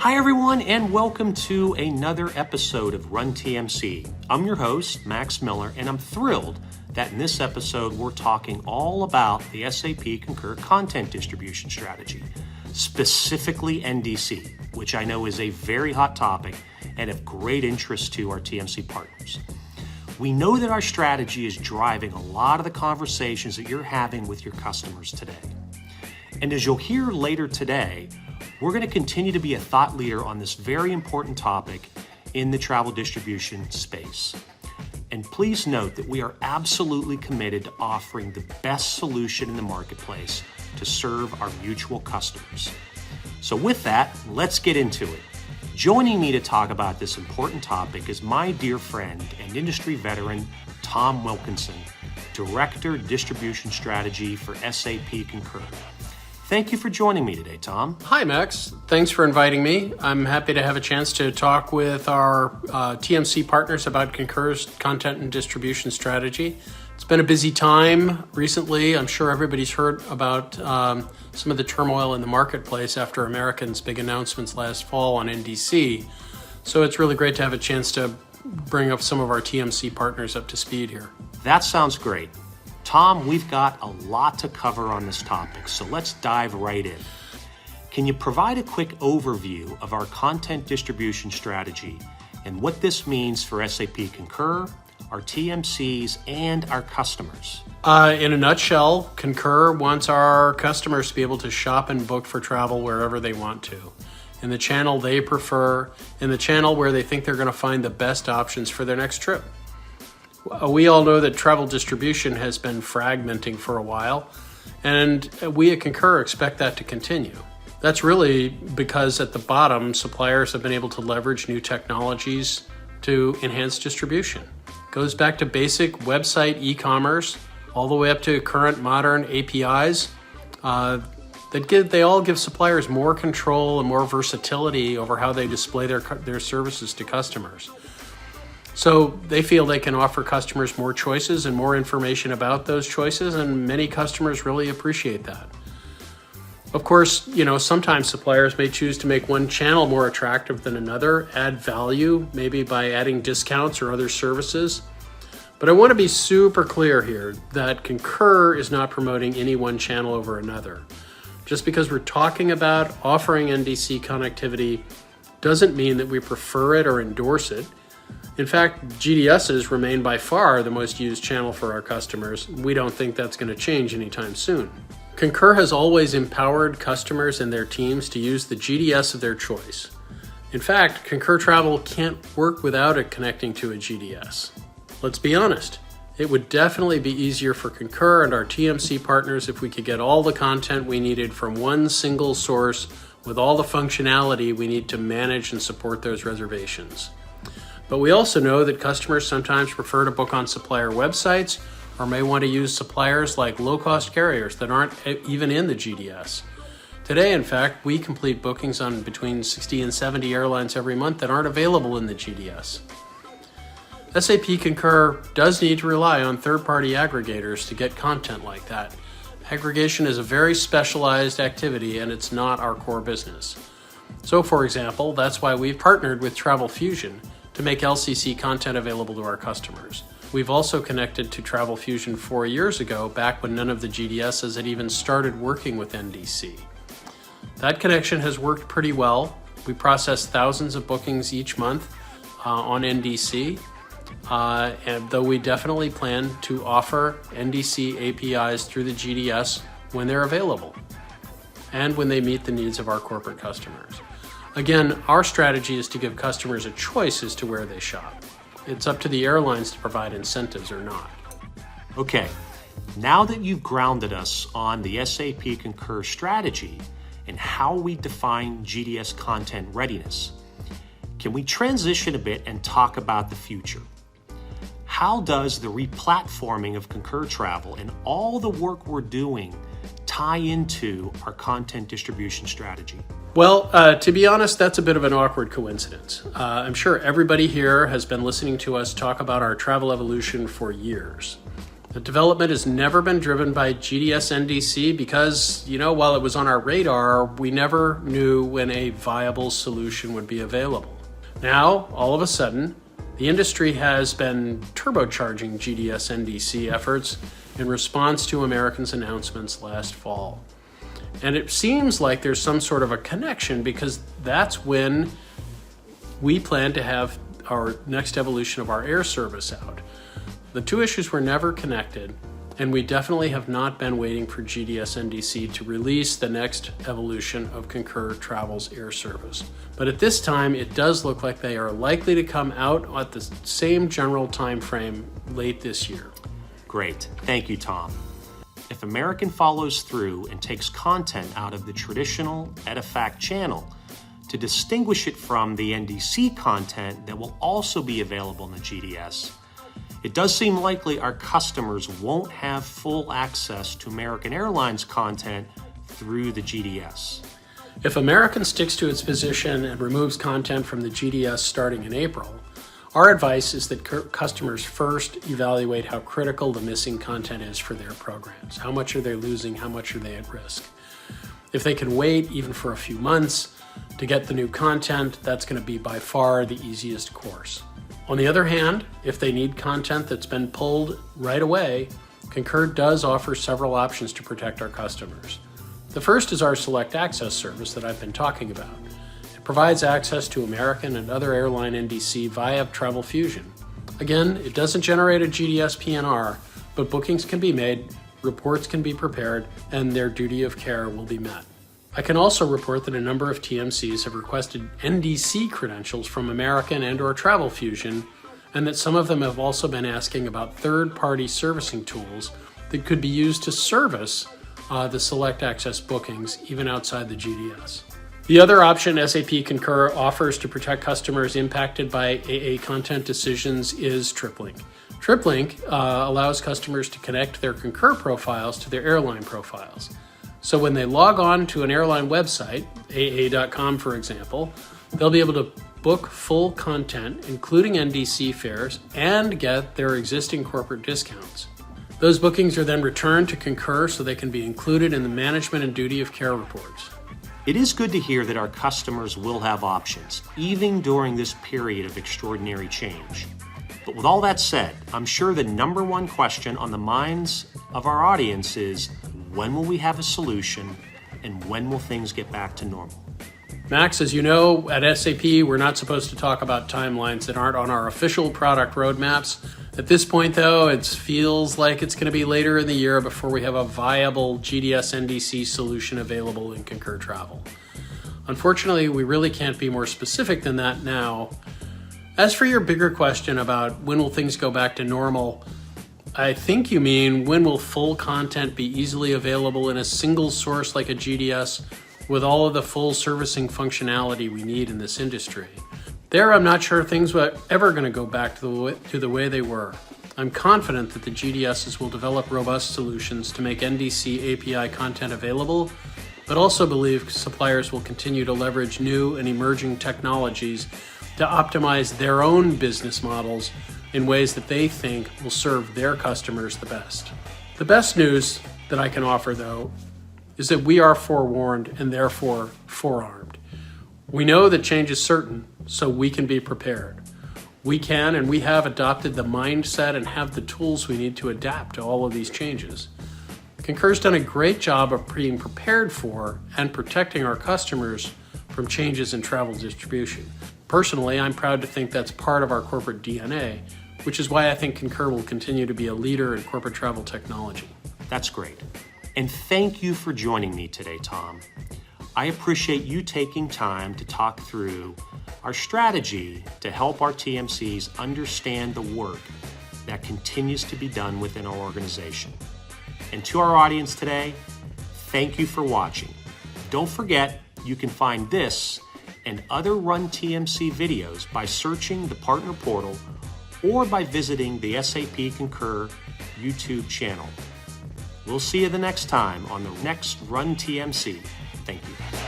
Hi everyone, and welcome to another episode of Run TMC. I'm your host, Max Miller, and I'm thrilled that in this episode we're talking all about the SAP Concur Content Distribution Strategy, specifically NDC, which I know is a very hot topic and of great interest to our TMC partners. We know that our strategy is driving a lot of the conversations that you're having with your customers today. And as you'll hear later today, we're going to continue to be a thought leader on this very important topic in the travel distribution space. And please note that we are absolutely committed to offering the best solution in the marketplace to serve our mutual customers. So with that, let's get into it. Joining me to talk about this important topic is my dear friend and industry veteran, Tom Wilkinson, Director Distribution Strategy for SAP Concur. Thank you for joining me today, Tom. Hi, Max. Thanks for inviting me. I'm happy to have a chance to talk with our TMC partners about Concur's content and distribution strategy. It's been a busy time recently. I'm sure everybody's heard about some of the turmoil in the marketplace after American's big announcements last fall on NDC. So it's really great to have a chance to bring up some of our TMC partners up to speed here. That sounds great. Tom, we've got a lot to cover on this topic, so let's dive right in. Can you provide a quick overview of our content distribution strategy and what this means for SAP Concur, our TMCs, and our customers? In a nutshell, Concur wants our customers to be able to shop and book for travel wherever they want to, in the channel they prefer, in the channel where they think they're going to find the best options for their next trip. We all know that travel distribution has been fragmenting for a while, and we at Concur expect that to continue. That's really because at the bottom, suppliers have been able to leverage new technologies to enhance distribution. It goes back to basic website e-commerce, all the way up to current modern APIs. They all give suppliers more control and more versatility over how they display their services to customers. So they feel they can offer customers more choices and more information about those choices, and many customers really appreciate that. Of course, sometimes suppliers may choose to make one channel more attractive than another, add value, maybe by adding discounts or other services. But I want to be super clear here that Concur is not promoting any one channel over another. Just because we're talking about offering NDC connectivity doesn't mean that we prefer it or endorse it. In fact, GDSs remain by far the most used channel for our customers. We don't think that's going to change anytime soon. Concur has always empowered customers and their teams to use the GDS of their choice. In fact, Concur Travel can't work without it connecting to a GDS. Let's be honest, it would definitely be easier for Concur and our TMC partners if we could get all the content we needed from one single source with all the functionality we need to manage and support those reservations. But we also know that customers sometimes prefer to book on supplier websites or may want to use suppliers like low-cost carriers that aren't even in the GDS. Today, in fact, we complete bookings on between 60 and 70 airlines every month that aren't available in the GDS. SAP Concur does need to rely on third-party aggregators to get content like that. Aggregation is a very specialized activity and it's not our core business. So, for example, that's why we've partnered with Travel Fusion to make LCC content available to our customers. We've also connected to Travel Fusion 4 years ago, back when none of the GDSs had even started working with NDC. That connection has worked pretty well. We process thousands of bookings each month on NDC, and though we definitely plan to offer NDC APIs through the GDS when they're available and when they meet the needs of our corporate customers. Again, our strategy is to give customers a choice as to where they shop. It's up to the airlines to provide incentives or not. Okay, now that you've grounded us on the SAP Concur strategy and how we define GDS content readiness, can we transition a bit and talk about the future? How does the replatforming of Concur Travel and all the work we're doing tie into our content distribution strategy? Well, to be honest, that's a bit of an awkward coincidence. I'm sure everybody here has been listening to us talk about our travel evolution for years. The development has never been driven by GDS NDC because, while it was on our radar, we never knew when a viable solution would be available. Now, all of a sudden, the industry has been turbocharging GDS NDC efforts in response to American's announcements last fall. And it seems like there's some sort of a connection because that's when we plan to have our next evolution of our air service out. The two issues were never connected, and we definitely have not been waiting for GDS NDC to release the next evolution of Concur Travel's air service. But at this time, it does look like they are likely to come out at the same general time frame late this year. Great. Thank you, Tom. If American follows through and takes content out of the traditional EDIFACT channel to distinguish it from the NDC content that will also be available in the GDS, it does seem likely our customers won't have full access to American Airlines content through the GDS. If American sticks to its position and removes content from the GDS starting in April, our advice is that customers first evaluate how critical the missing content is for their programs. How much are they losing? How much are they at risk? If they can wait even for a few months to get the new content, that's going to be by far the easiest course. On the other hand, if they need content that's been pulled right away, Concur does offer several options to protect our customers. The first is our Select Access service that I've been talking about. It provides access to American and other airline NDC via Travel Fusion. Again, it doesn't generate a GDS PNR, but bookings can be made, reports can be prepared, and their duty of care will be met. I can also report that a number of TMCs have requested NDC credentials from American and/or Travel Fusion, and that some of them have also been asking about third-party servicing tools that could be used to service the Select Access bookings, even outside the GDS. The other option SAP Concur offers to protect customers impacted by AA content decisions is TripLink. TripLink allows customers to connect their Concur profiles to their airline profiles. So when they log on to an airline website, AA.com for example, they'll be able to book full content, including NDC fares, and get their existing corporate discounts. Those bookings are then returned to Concur so they can be included in the management and duty of care reports. It is good to hear that our customers will have options, even during this period of extraordinary change. But with all that said, I'm sure the number one question on the minds of our audience is, when will we have a solution, and when will things get back to normal? Max, as you know, at SAP, we're not supposed to talk about timelines that aren't on our official product roadmaps. At this point, though, it feels like it's going to be later in the year before we have a viable GDS NDC solution available in Concur Travel. Unfortunately, we really can't be more specific than that now. As for your bigger question about when will things go back to normal, I think you mean when will full content be easily available in a single source like a GDS with all of the full servicing functionality we need in this industry. There, I'm not sure things are ever going to go back to the way they were. I'm confident that the GDSs will develop robust solutions to make NDC API content available, but also believe suppliers will continue to leverage new and emerging technologies to optimize their own business models in ways that they think will serve their customers the best. The best news that I can offer, though, is that we are forewarned and therefore forearmed. We know that change is certain, so we can be prepared. We can and we have adopted the mindset and have the tools we need to adapt to all of these changes. Concur's done a great job of being prepared for and protecting our customers from changes in travel distribution. Personally, I'm proud to think that's part of our corporate DNA, which is why I think Concur will continue to be a leader in corporate travel technology. That's great. And thank you for joining me today, Tom. I appreciate you taking time to talk through our strategy to help our TMCs understand the work that continues to be done within our organization. And to our audience today, thank you for watching. Don't forget, you can find this and other Run TMC videos by searching the partner portal or by visiting the SAP Concur YouTube channel. We'll see you the next time on the next Run TMC. Thank you.